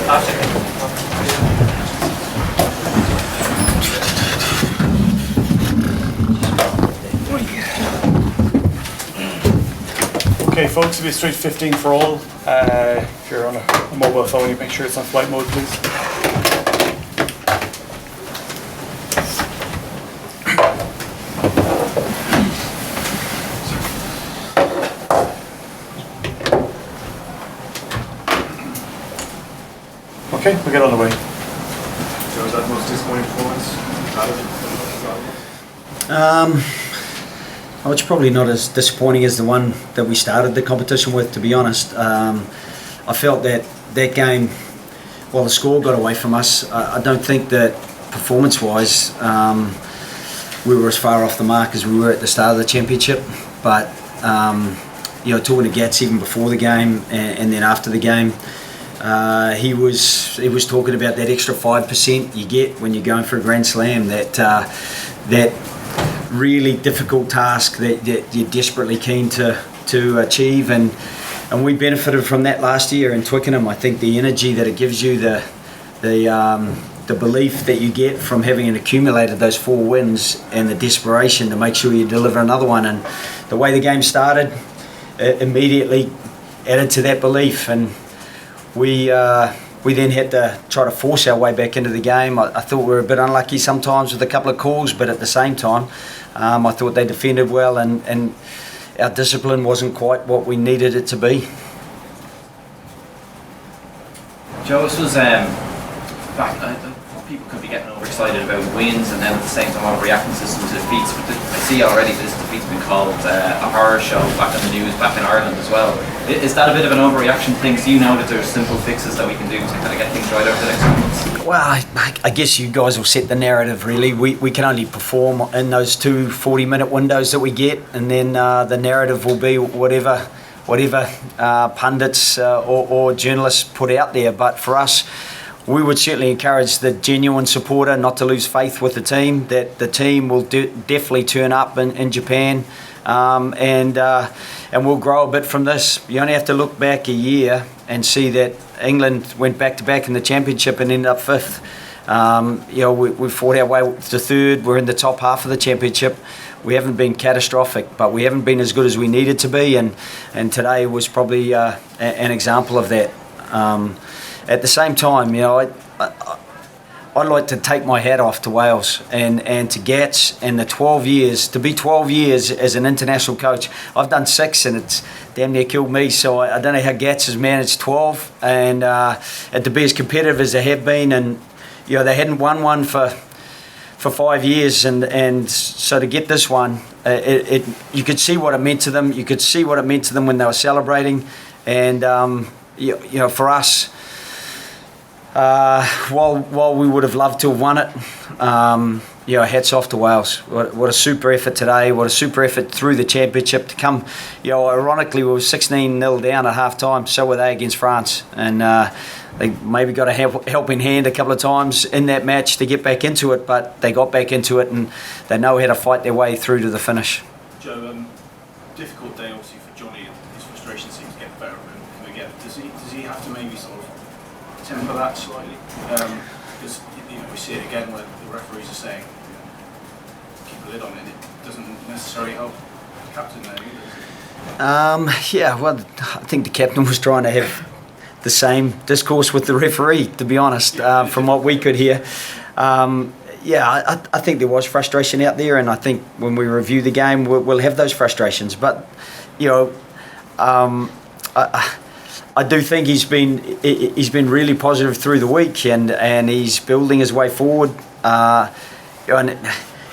Okay, folks, it'll be straight 15 for all. If you're on a mobile phone, you make sure it's on flight mode, please. Okay, we'll get on the way. Joe, was that the most disappointing performance? Oh, it's probably not as disappointing as the one that we started the competition with, to be honest. I felt that game, while the score got away from us, I don't think that performance-wise we were as far off the mark as we were at the start of the championship. But talking to Gats even before the game and then after the game, he was talking about that extra 5% you get when you're going for a Grand Slam, that really difficult task that you're desperately keen to achieve, and we benefited from that last year in Twickenham. I think the energy that it gives you, the belief that you get from having accumulated those 4 wins, and the desperation to make sure you deliver another one, and the way the game started immediately added to that belief, and we then had to try to force our way back into the game. I thought we were a bit unlucky sometimes with a couple of calls, but at the same time, I thought they defended well, and our discipline wasn't quite what we needed it to be. Joe, this was people could be getting overexcited about wins and then at the same time overreacting to some defeats, but I see already this defeat's been called a horror show back in the news back in Ireland as well. Is that a bit of an overreaction thing? Do you know that there's simple fixes that we can do to kind of get things right over the next few months? Well, I guess you guys will set the narrative, really. We can only perform in those 2 40-minute windows that we get, and then the narrative will be whatever pundits or journalists put out there. But for us, we would certainly encourage the genuine supporter not to lose faith with the team, that the team will definitely turn up in Japan, and we'll grow a bit from this. You only have to look back a year and see that England went back-to-back in the championship and ended up 5th. We fought our way to 3rd. We're in the top half of the championship. We haven't been catastrophic, but we haven't been as good as we needed to be, and today was probably an example of that. At the same time, I'd like to take my hat off to Wales and to Gats and the 12 years. To be 12 years as an international coach, I've done 6 and it's damn near killed me. So I don't know how Gats has managed 12 and to be as competitive as they have been. And they hadn't won one for 5 years, and so to get this one, you could see what it meant to them. You could see what it meant to them when they were celebrating, and for us. While we would have loved to have won it, hats off to Wales. What a super effort today. What a super effort through the championship to come. Ironically, we were 16-0 down at half time. So were they against France, and they maybe got a helping hand a couple of times in that match to get back into it. But they got back into it, and they know how to fight their way through to the finish. Joe, difficult day obviously for Johnny. His frustration seems to get better and again. Does he have to maybe sort of temper that slightly, because we see it again where the referees are saying keep a lid on it. It doesn't necessarily help the captain there either. Well, I think the captain was trying to have the same discourse with the referee, to be honest, from what we could hear. I think there was frustration out there, and I think when we review the game, we'll have those frustrations. But I do think he's been really positive through the week, and he's building his way forward. And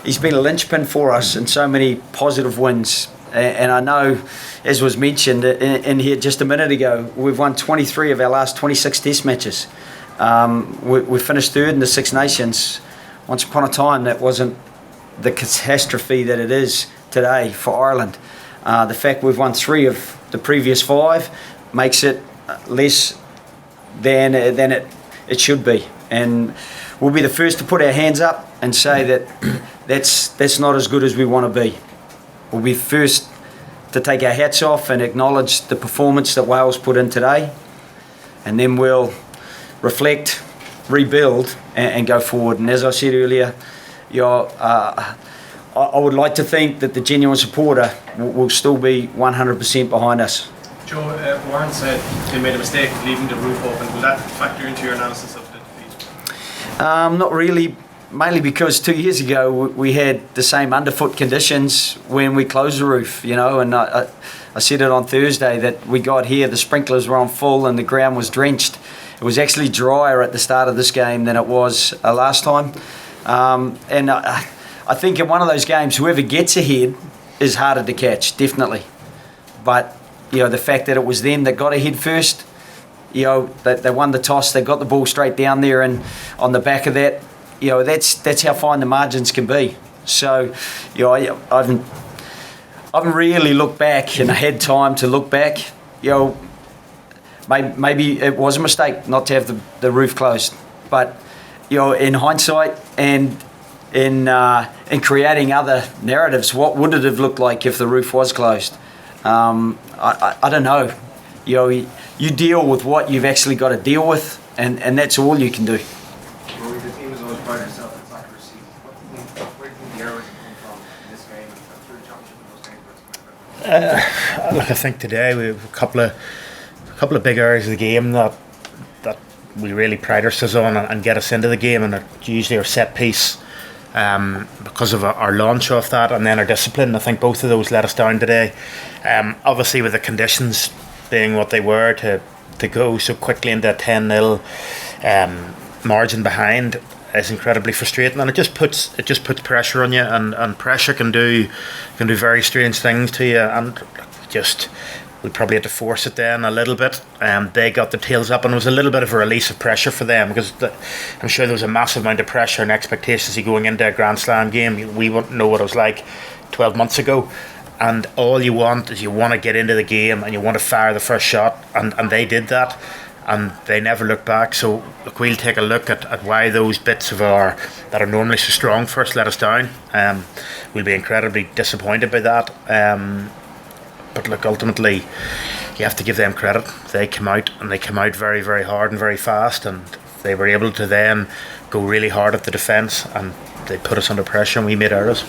he's been a linchpin for us in so many positive wins. And I know, as was mentioned in here just a minute ago, we've won 23 of our last 26 Test matches. We finished 3rd in the Six Nations. Once upon a time, that wasn't the catastrophe that it is today for Ireland. The fact we've won 3 of the previous 5 makes it less than it should be, and we'll be the first to put our hands up and say that that's not as good as we want to be. We'll be first to take our hats off and acknowledge the performance that Wales put in today, and then we'll reflect, rebuild, and go forward. And as I said earlier, I would like to think that the genuine supporter will still be 100% behind us. Joe, Warren said they made a mistake of leaving the roof open. Will that factor into your analysis of the defeat? Not really, mainly because 2 years ago we had the same underfoot conditions when we closed the roof, and I said it on Thursday that we got here, the sprinklers were on full and the ground was drenched. It was actually drier at the start of this game than it was last time. And I think in one of those games, whoever gets ahead is harder to catch, definitely. But, the fact that it was them that got ahead first, they won the toss, they got the ball straight down there, and on the back of that, that's how fine the margins can be. So, I haven't really looked back and I had time to look back. Maybe it was a mistake not to have the roof closed. But, in hindsight and in creating other narratives, what would it have looked like if the roof was closed? I don't know. You deal with what you've actually got to deal with, and that's all you can do. Rory, the team has always prided itself on its accuracy. Where do you think the errors have come from in this game and through the championship and those games where it's coming from? Look, I think today we have a couple of big areas of the game that we really pride ourselves on and get us into the game, and usually our set piece. Because of our launch off that, and then our discipline. I think both of those let us down today. Obviously with the conditions being what they were, to go so quickly into a 10-0 margin behind is incredibly frustrating, and it just puts pressure on you, and pressure can do very strange things to you, and just we probably had to force it then a little bit. They got the tails up, and it was a little bit of a release of pressure for them, because I'm sure there was a massive amount of pressure and expectations going into a Grand Slam game. We wouldn't know what it was like 12 months ago, and all you want is you want to get into the game and you want to fire the first shot, and they did that, and they never looked back. So look, we'll take a look at why those bits of that are normally so strong for us let us down. We'll be incredibly disappointed by that. But look, ultimately, you have to give them credit. They came out very, very hard and very fast, and they were able to then go really hard at the defence, and they put us under pressure, and we made errors.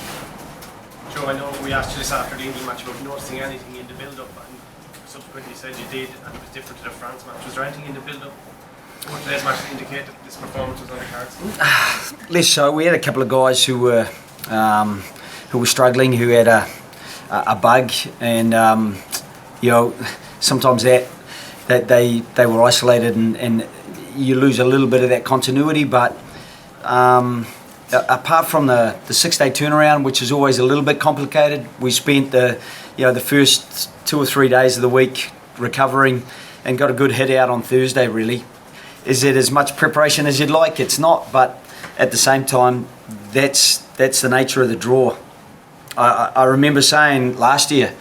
Joe, I know we asked you this after the England match about noticing anything in the build-up, and subsequently you said you did, and it was different to the France match. Was there anything in the build-up for today's match that indicated that this performance was on the cards? Less so. We had a couple of guys who were struggling, who had a bug, and sometimes that they were isolated, and you lose a little bit of that continuity. But apart from the 6-day turnaround, which is always a little bit complicated, we spent the first 2 or 3 days of the week recovering and got a good hit out on Thursday. Really, is it as much preparation as you'd like? It's not, but at the same time, that's the nature of the draw. I remember saying last year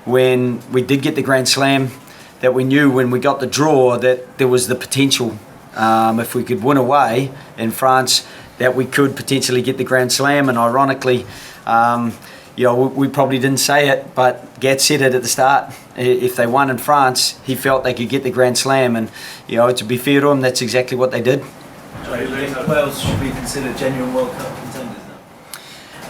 when we did get the Grand Slam that we knew when we got the draw that there was the potential, if we could win away in France, that we could potentially get the Grand Slam. And ironically, we probably didn't say it, but Gat said it at the start. If they won in France, he felt they could get the Grand Slam, and to be fair to him, that's exactly what they did. Wales should be considered genuine World Cup contenders now.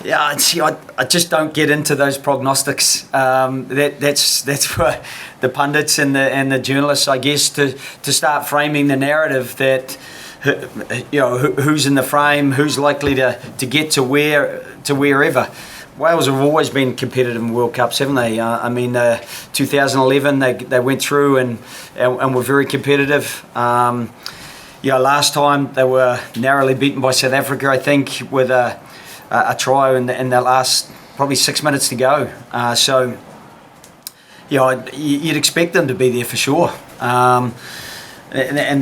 Yeah, see, I just don't get into those prognostics. That's for the pundits and the journalists, I guess, to start framing the narrative that who's in the frame, who's likely to get to wherever. Wales have always been competitive in World Cups, haven't they? 2011 they went through and were very competitive. Last time they were narrowly beaten by South Africa, I think, with a try in the last probably 6 minutes to go. You'd expect them to be there for sure. And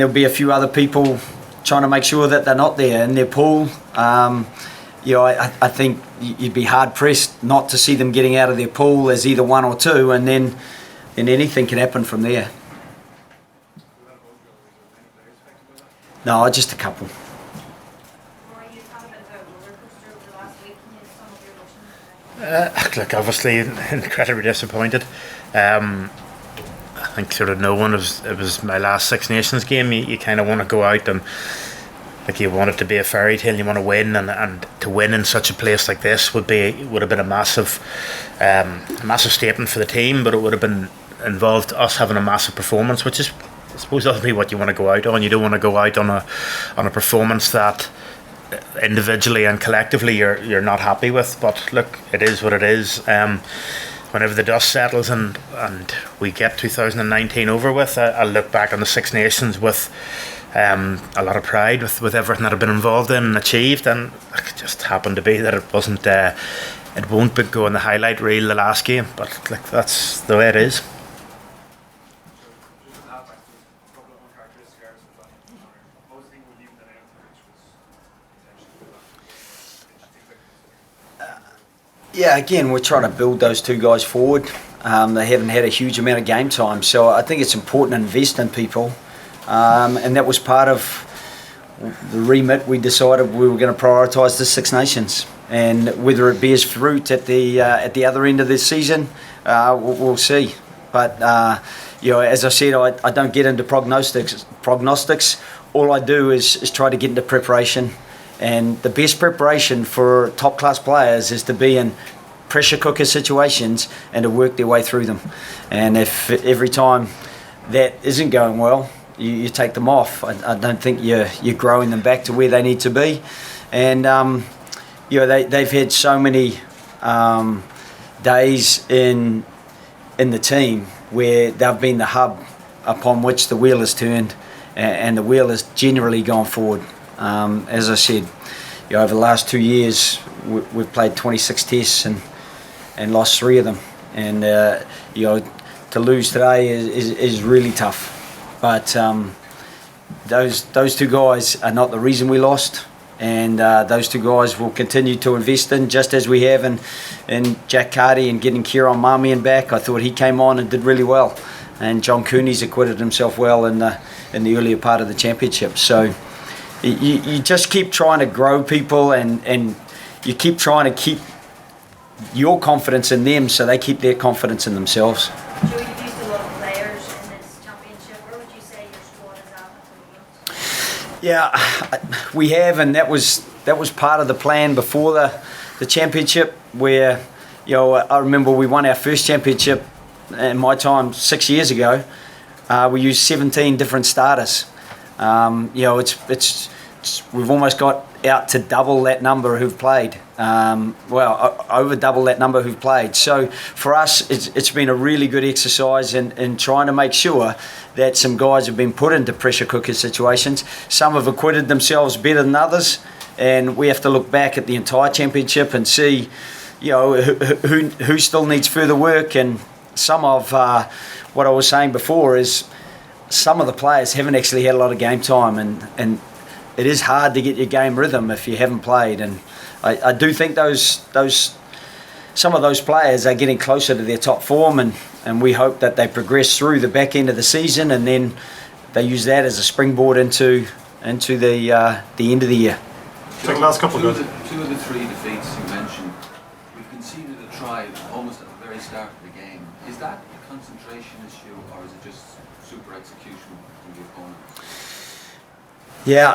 there'll be a few other people trying to make sure that they're not there in their pool. I think you'd be hard pressed not to see them getting out of their pool as either one or two, and then anything can happen from there. No, just a couple. Rory, you talked a bit about roller coaster over the last week. Can you sum up your emotions today? Look, obviously incredibly disappointed. think sort of knowing it was my last Six Nations game, you kind of want to go out and like you want it to be a fairy tale. You want to win, and to win in such a place like this would have been a massive statement for the team. But it would have been involved us having a massive performance, which is, I suppose, ultimately what you want to go out on. You don't want to go out on a performance that individually and collectively you're not happy with. But look, it is what it is. Whenever the dust settles and we get 2019 over with, I'll look back on the Six Nations with a lot of pride with everything that I've been involved in and achieved, and it just happened to be that it wasn't it won't go in the highlight reel the last game, but like that's the way it is. Yeah, again, we're trying to build those two guys forward. They haven't had a huge amount of game time, so I think it's important to invest in people. And that was part of the remit. We decided we were going to prioritise the Six Nations, and whether it bears fruit at the other end of this season, we'll see. But as I said, I don't get into prognostics. All I do is try to get into preparation, and the best preparation for top class players is to be in pressure cooker situations and to work their way through them. And if every time that isn't going well, you take them off, I don't think you're growing them back to where they need to be. And they've had so many days in the team where they've been the hub upon which the wheel has turned, and the wheel has generally gone forward. As I said, over the last 2 years we've played 26 tests and lost 3 of them, and to lose today is really tough. But those two guys are not the reason we lost, and those two guys will continue to invest in, just as we have in Jack Carty and getting Kieran Marmion back. I thought he came on and did really well, and John Cooney's acquitted himself well in the earlier part of the championship. So you just keep trying to grow people, and you keep trying to keep your confidence in them so they keep their confidence in themselves. Joe, you've used a lot of players in this championship. Where would you say your squad is at the moment? Yeah, we have, and that was part of the plan before the championship, where I remember we won our first championship in my time 6 years ago. We used 17 different starters. We've almost got out to double that number who've played. Over double that number who've played. So for us, it's been a really good exercise in trying to make sure that some guys have been put into pressure cooker situations. Some have acquitted themselves better than others, and we have to look back at the entire championship and see, who still needs further work. And some of what I was saying before is some of the players haven't actually had a lot of game time, and it is hard to get your game rhythm if you haven't played. And I do think some of those players are getting closer to their top form, and we hope that they progress through the back end of the season, and then they use that as a springboard into the end of the year. Take the last couple Two of the 3 defeats you mentioned, we've conceded a try almost at the very start of the game. Is that a concentration issue, or is it just super execution from the opponent? Yeah,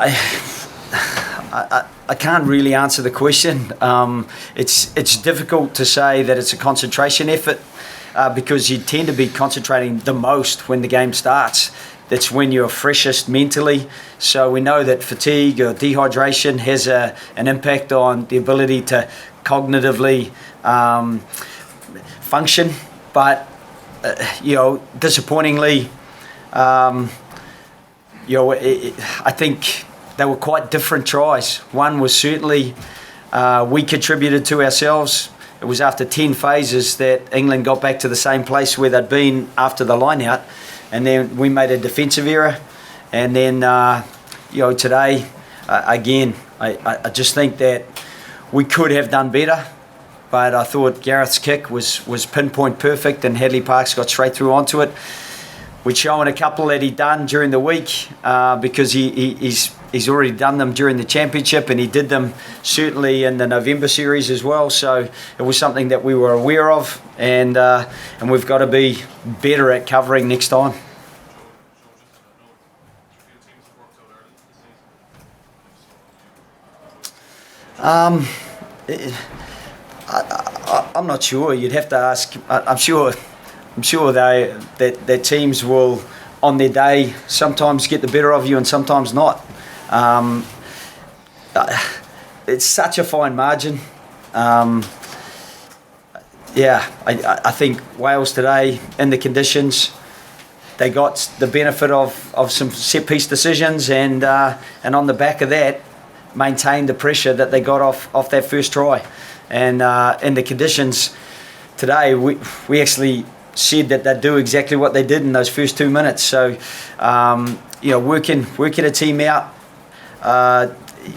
I can't really answer the question. It's difficult to say that it's a concentration effort because you tend to be concentrating the most when the game starts. That's when you're freshest mentally. So we know that fatigue or dehydration has an impact on the ability to cognitively function. But disappointingly, I think they were quite different tries. One was certainly we contributed to ourselves. It was after 10 phases that England got back to the same place where they'd been after the line-out, and then we made a defensive error. And then, today, again, I just think that we could have done better, but I thought Gareth's kick was pinpoint perfect, and Hadley Parkes got straight through onto it. We'd shown a couple that he'd done during the week because he's He's already done them during the championship, and he did them certainly in the November series as well. So it was something that we were aware of, and we've got to be better at covering next time. I'm not sure. You'd have to ask. I'm sure that teams will, on their day, sometimes get the better of you and sometimes not. It's such a fine margin. I think Wales today, in the conditions, they got the benefit of some set piece decisions, and on the back of that, maintained the pressure that they got off that first try. And in the conditions today, we actually said that they'd do exactly what they did in those first 2 minutes. So, working a team out,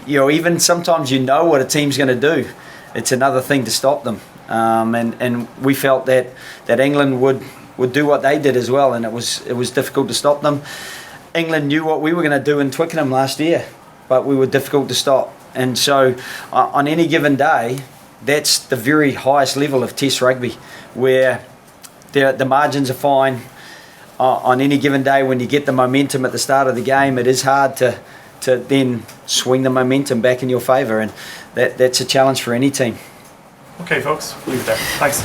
even sometimes what a team's going to do. It's another thing to stop them. And we felt that England would do what they did as well, and it was difficult to stop them. England knew what we were going to do in Twickenham last year, but we were difficult to stop. And so on any given day, that's the very highest level of Test rugby, where the margins are fine. On any given day, when you get the momentum at the start of the game, it is hard to then swing the momentum back in your favour, and that's a challenge for any team. Okay, folks, leave it there. Thanks.